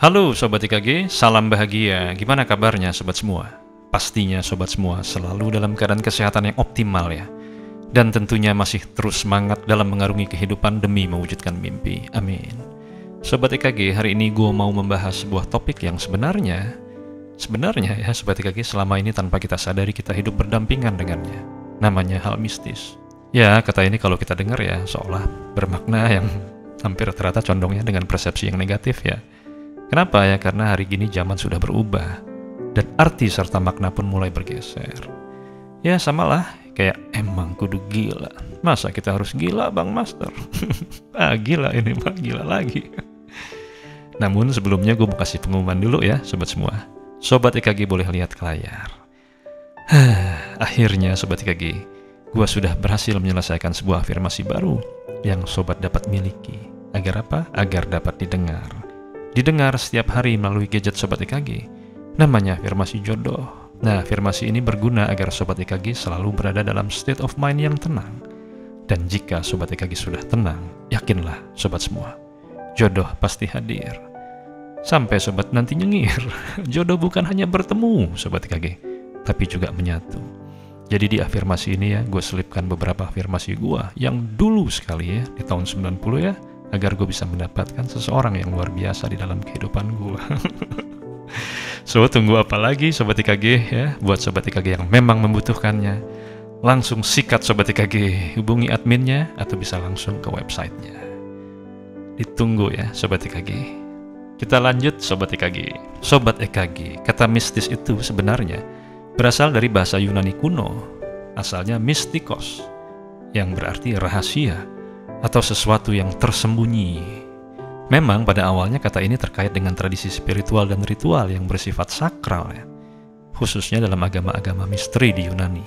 Halo Sobat IKG, salam bahagia. Gimana kabarnya Sobat semua? Pastinya Sobat semua selalu dalam keadaan kesehatan yang optimal ya. Dan tentunya masih terus semangat dalam mengarungi kehidupan demi mewujudkan mimpi. Amin. Sobat IKG, hari ini gue mau membahas sebuah topik yang sebenarnya ya Sobat IKG, selama ini tanpa kita sadari kita hidup berdampingan dengannya. Namanya hal mistis. Ya, kata ini kalau kita dengar ya seolah bermakna yang hampir rata-rata condongnya dengan persepsi yang negatif ya. Kenapa ya? Karena hari gini zaman sudah berubah dan arti serta makna pun mulai bergeser. Ya samalah kayak emang kudu gila. Masa kita harus gila Bang Master? Gila ini mah gila lagi. Namun sebelumnya gue mau kasih pengumuman dulu ya Sobat semua. Sobat IKG boleh lihat ke layar. Akhirnya Sobat IKG, gue sudah berhasil menyelesaikan sebuah afirmasi baru yang Sobat dapat miliki. Agar apa? Agar dapat didengar setiap hari melalui gadget Sobat IKG. Namanya afirmasi jodoh. Nah, afirmasi ini berguna agar Sobat IKG selalu berada dalam state of mind yang tenang. Dan jika Sobat IKG sudah tenang, yakinlah Sobat semua, jodoh pasti hadir. Sampai Sobat nanti nyengir, jodoh bukan hanya bertemu Sobat IKG, tapi juga menyatu. Jadi di afirmasi ini ya, gue selipkan beberapa afirmasi gue yang dulu sekali ya, di tahun 90 ya, agar gue bisa mendapatkan seseorang yang luar biasa di dalam kehidupan gue. So, tunggu apa lagi Sobat IKG ya? Buat Sobat IKG yang memang membutuhkannya, langsung sikat Sobat IKG, hubungi adminnya atau bisa langsung ke websitenya. Ditunggu ya Sobat IKG. Kita lanjut Sobat IKG. Sobat IKG, kata mistis itu sebenarnya berasal dari bahasa Yunani kuno, asalnya mystikos, yang berarti rahasia atau sesuatu yang tersembunyi. Memang pada awalnya kata ini terkait dengan tradisi spiritual dan ritual yang bersifat sakral ya, khususnya dalam agama-agama misteri di Yunani.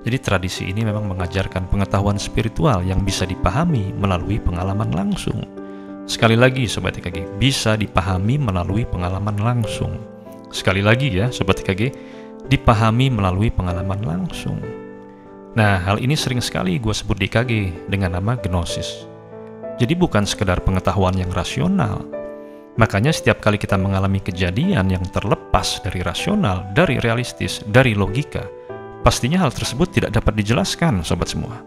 Jadi tradisi ini memang mengajarkan pengetahuan spiritual yang bisa dipahami melalui pengalaman langsung. Sekali lagi Sobat IKG, bisa dipahami melalui pengalaman langsung. Sekali lagi ya Sobat IKG, dipahami melalui pengalaman langsung. Nah, hal ini sering sekali gue sebut di IKG dengan nama gnosis. Jadi bukan sekedar pengetahuan yang rasional. Makanya setiap kali kita mengalami kejadian yang terlepas dari rasional, dari realistis, dari logika, pastinya hal tersebut tidak dapat dijelaskan Sobat semua.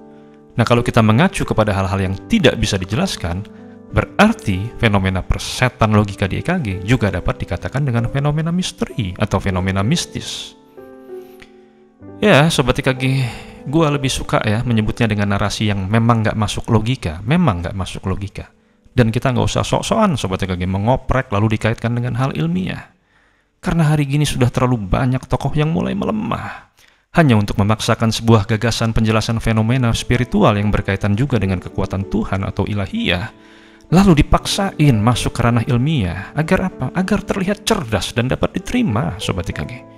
Nah, kalau kita mengacu kepada hal-hal yang tidak bisa dijelaskan, berarti fenomena persetan logika di IKG juga dapat dikatakan dengan fenomena misteri atau fenomena mistis. Ya, Sobat IKG, gue lebih suka ya menyebutnya dengan narasi yang memang nggak masuk logika, Dan kita nggak usah sok-sokan Sobat IKG mengoprek lalu dikaitkan dengan hal ilmiah. Karena hari gini sudah terlalu banyak tokoh yang mulai melemah. Hanya untuk memaksakan sebuah gagasan penjelasan fenomena spiritual yang berkaitan juga dengan kekuatan Tuhan atau ilahiyah, lalu dipaksain masuk ke ranah ilmiah. Agar apa? Agar terlihat cerdas dan dapat diterima Sobat IKG.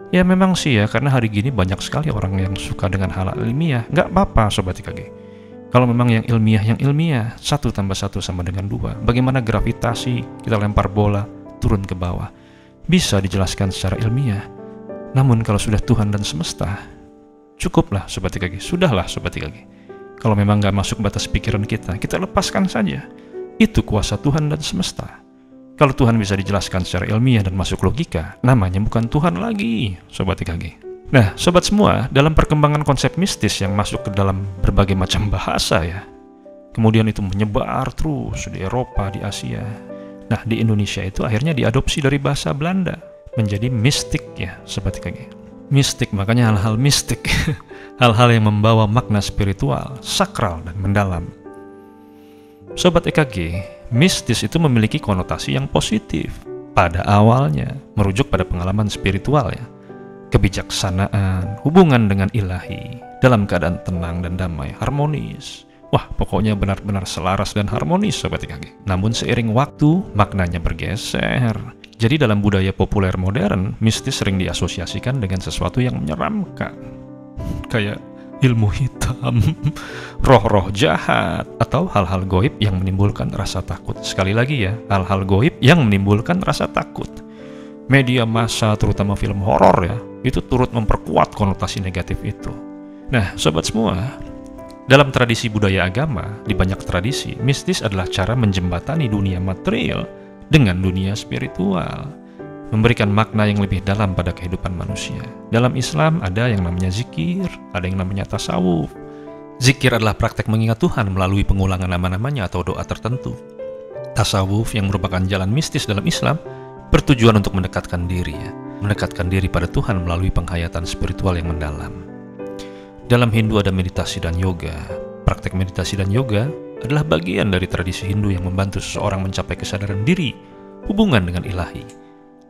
Ya memang sih ya, karena hari gini banyak sekali orang yang suka dengan hal ilmiah. Nggak apa-apa Sobat IKG. Kalau memang yang ilmiah, 1 tambah 1 sama dengan 2. Bagaimana gravitasi, kita lempar bola, turun ke bawah. Bisa dijelaskan secara ilmiah. Namun kalau sudah Tuhan dan semesta, cukuplah Sobat IKG, sudahlah Sobat IKG. Kalau memang nggak masuk batas pikiran kita lepaskan saja. Itu kuasa Tuhan dan semesta. Kalau Tuhan bisa dijelaskan secara ilmiah dan masuk logika, namanya bukan Tuhan lagi, Sobat IKG. Nah, Sobat semua, dalam perkembangan konsep mistis yang masuk ke dalam berbagai macam bahasa ya, kemudian itu menyebar terus di Eropa, di Asia. Nah, di Indonesia itu akhirnya diadopsi dari bahasa Belanda, menjadi mistik ya, Sobat IKG. Mistik, makanya hal-hal mistik, hal-hal yang membawa makna spiritual, sakral, dan mendalam. Sobat IKG, mistis itu memiliki konotasi yang positif. Pada awalnya, merujuk pada pengalaman spiritual ya. Kebijaksanaan, hubungan dengan ilahi, dalam keadaan tenang dan damai, harmonis. Wah, pokoknya benar-benar selaras dan harmonis Sobat IKG. Namun seiring waktu, maknanya bergeser. Jadi dalam budaya populer modern, mistis sering diasosiasikan dengan sesuatu yang menyeramkan. Kayak ilmu hitam, roh-roh jahat, atau hal-hal goib yang menimbulkan rasa takut. Sekali lagi ya, hal-hal goib yang menimbulkan rasa takut. Media massa, terutama film horor ya, itu turut memperkuat konotasi negatif itu. Nah, Sobat semua, dalam tradisi budaya agama, di banyak tradisi, mistis adalah cara menjembatani dunia material dengan dunia spiritual, memberikan makna yang lebih dalam pada kehidupan manusia. Dalam Islam ada yang namanya zikir, ada yang namanya tasawuf. Zikir adalah praktek mengingat Tuhan melalui pengulangan nama-namanya atau doa tertentu. Tasawuf yang merupakan jalan mistis dalam Islam bertujuan untuk mendekatkan diri pada Tuhan melalui penghayatan spiritual yang mendalam. Dalam Hindu ada meditasi dan yoga. Praktek meditasi dan yoga adalah bagian dari tradisi Hindu yang membantu seseorang mencapai kesadaran diri, hubungan dengan ilahi.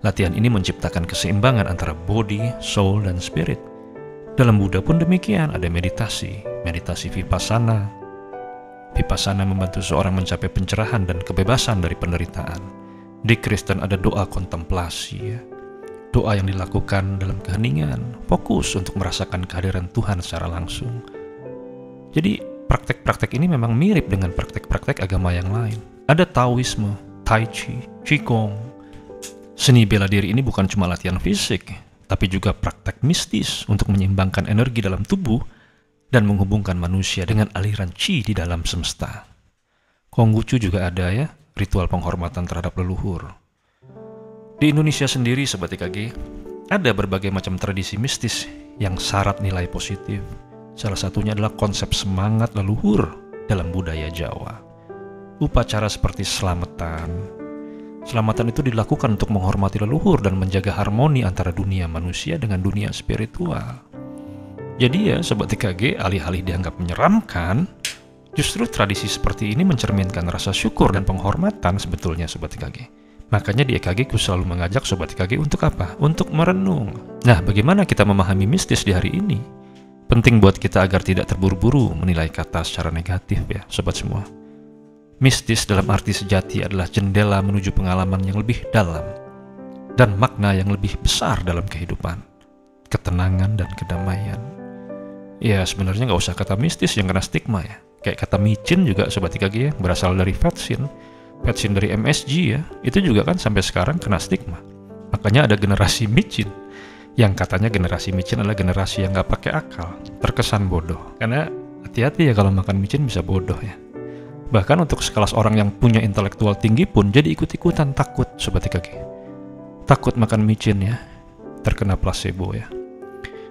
Latihan ini menciptakan keseimbangan antara body, soul, dan spirit. Dalam Buddha pun demikian, ada meditasi vipassana. Vipassana membantu seseorang mencapai pencerahan dan kebebasan dari penderitaan. Di Kristen ada doa kontemplasi, doa yang dilakukan dalam keheningan, fokus untuk merasakan kehadiran Tuhan secara langsung. Jadi praktek-praktek ini memang mirip dengan praktek-praktek agama yang lain. Ada Taoisme, Tai Chi, Qigong. Seni bela diri ini bukan cuma latihan fisik, tapi juga praktek mistis untuk menyeimbangkan energi dalam tubuh dan menghubungkan manusia dengan aliran Qi di dalam semesta. Konghucu juga ada ya, ritual penghormatan terhadap leluhur. Di Indonesia sendiri, Sobat IKG, ada berbagai macam tradisi mistis yang syarat nilai positif. Salah satunya adalah konsep semangat leluhur dalam budaya Jawa. Upacara seperti selamatan. Selamatan itu dilakukan untuk menghormati leluhur dan menjaga harmoni antara dunia manusia dengan dunia spiritual. Jadi ya, Sobat IKG, alih-alih dianggap menyeramkan, justru tradisi seperti ini mencerminkan rasa syukur dan penghormatan sebetulnya, Sobat IKG. Makanya di EKG ku selalu mengajak Sobat IKG untuk apa? Untuk merenung. Nah, bagaimana kita memahami mistis di hari ini? Penting buat kita agar tidak terburu-buru menilai kata secara negatif ya, sobat semua. Mistis dalam arti sejati adalah jendela menuju pengalaman yang lebih dalam dan makna yang lebih besar dalam kehidupan, ketenangan dan kedamaian. Ya sebenarnya nggak usah kata mistis yang kena stigma ya. Kayak kata micin juga, Sobat IKG, ya, berasal dari vetsin dari MSG ya, itu juga kan sampai sekarang kena stigma. Makanya ada generasi micin, yang katanya generasi micin adalah generasi yang gak pakai akal, terkesan bodoh. Karena hati-hati ya kalau makan micin bisa bodoh ya. Bahkan untuk sekelas orang yang punya intelektual tinggi pun jadi ikut-ikutan takut, Sobat IKG. Takut makan micin ya, terkena placebo ya.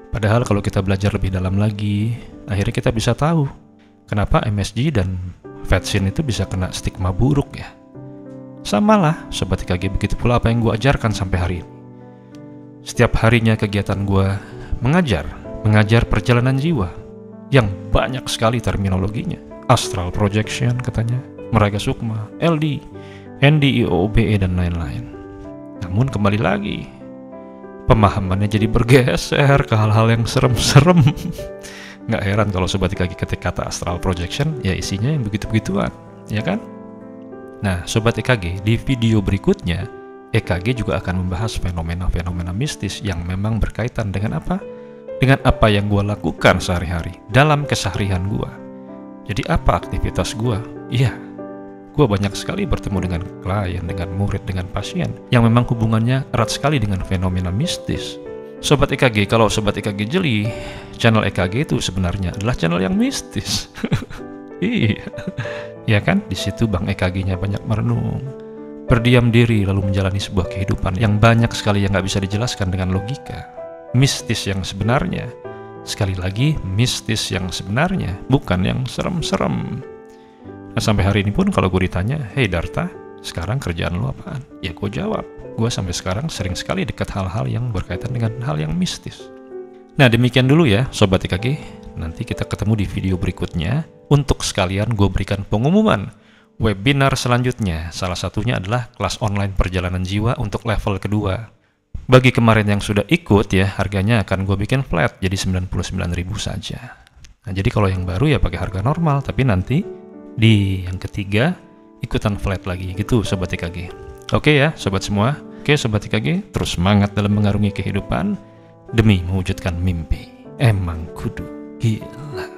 Padahal kalau kita belajar lebih dalam lagi, akhirnya kita bisa tahu kenapa MSG dan vetsin itu bisa kena stigma buruk ya. Samalah, Sobat IKG, begitu pula apa yang gue ajarkan sampai hari ini. Setiap harinya kegiatan gue mengajar perjalanan jiwa yang banyak sekali terminologinya. Astral projection katanya, meraga sukma, LD, ND, IOBE, dan lain-lain. Namun kembali lagi, pemahamannya jadi bergeser ke hal-hal yang serem-serem. Nggak heran kalau Sobat IKG ketika kata astral projection, ya isinya yang begitu-begituan, ya kan? Nah, Sobat IKG, di video berikutnya, EKG juga akan membahas fenomena-fenomena mistis yang memang berkaitan dengan apa? Dengan apa yang gue lakukan sehari-hari, dalam keseharian gue. Jadi apa aktivitas gue? Iya, gue banyak sekali bertemu dengan klien, dengan murid, dengan pasien, yang memang hubungannya erat sekali dengan fenomena mistis. Sobat EKG, kalau Sobat EKG jeli, channel EKG itu sebenarnya adalah channel yang mistis. Iya, ya kan? Di situ Bang EKG-nya banyak merenung, berdiam diri lalu menjalani sebuah kehidupan yang banyak sekali yang nggak bisa dijelaskan dengan logika. Mistis yang sebenarnya, sekali lagi mistis yang sebenarnya, bukan yang serem-serem. Nah sampai hari ini pun kalau gue ditanya, "Hey Darta, sekarang kerjaan lo apaan?" Ya gue jawab, gue sampai sekarang sering sekali dekat hal-hal yang berkaitan dengan hal yang mistis. Nah demikian dulu ya Sobat IKG, nanti kita ketemu di video berikutnya. Untuk sekalian gue berikan pengumuman webinar selanjutnya, salah satunya adalah kelas online perjalanan jiwa untuk level kedua. Bagi kemarin yang sudah ikut ya, harganya akan gue bikin flat jadi 99.000 saja. Nah, jadi kalau yang baru ya pakai harga normal, tapi nanti di yang ketiga ikutan flat lagi gitu Sobat IKG. Oke ya Sobat semua, oke Sobat IKG, terus semangat dalam mengarungi kehidupan demi mewujudkan mimpi. Emang kudu gila.